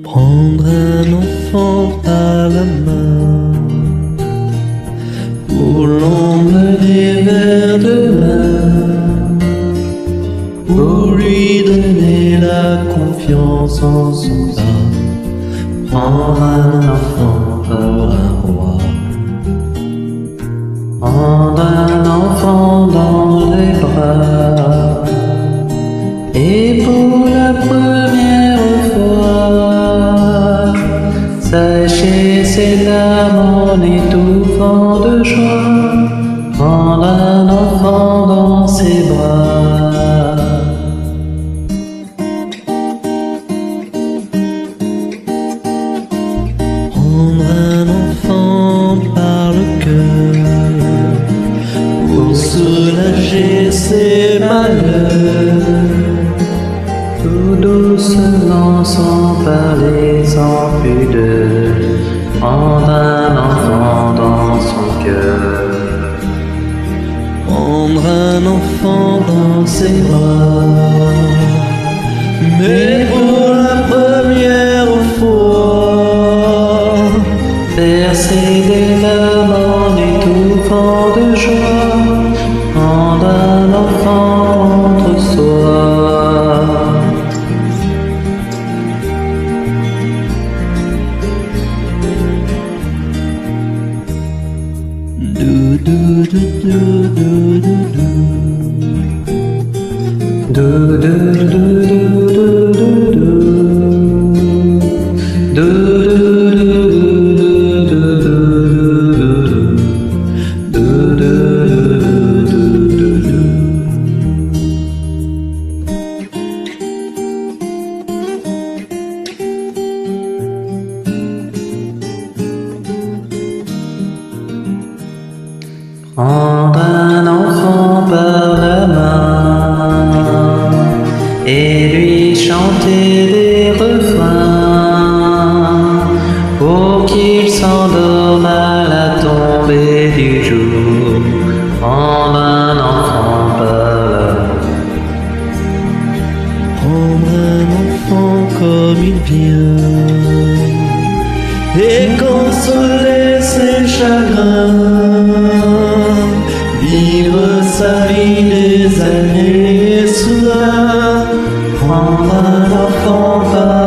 Prendre un enfant à la main pour l'emmener vers demain, pour lui donner la confiance en son pas. Prendre un enfant pour un roi, prendre un enfant dans les bras, et pour la première fois sécher ses larmes en étouffant de joie, prendre un enfant dans ses bras. Prendre un enfant par le cœur pour soulager ses malheurs, tout doucement, sans parler, sans pudeur, prendre un enfant dans son cœur, prendre un enfant dans ses bras, mais pour la première fois, verser des larmes en étouffant de joie, prendre un enfant contre soi. Do do do do do do do do do do do do do. Prendre un enfant par la main et lui chanter des refrains pour qu'il s'endorme à la tombée du jour. Prendre un enfant par la main, prendre un enfant comme il vient et consoler ses chagrins, vivre sa vie des années et soudain, prendre un enfant par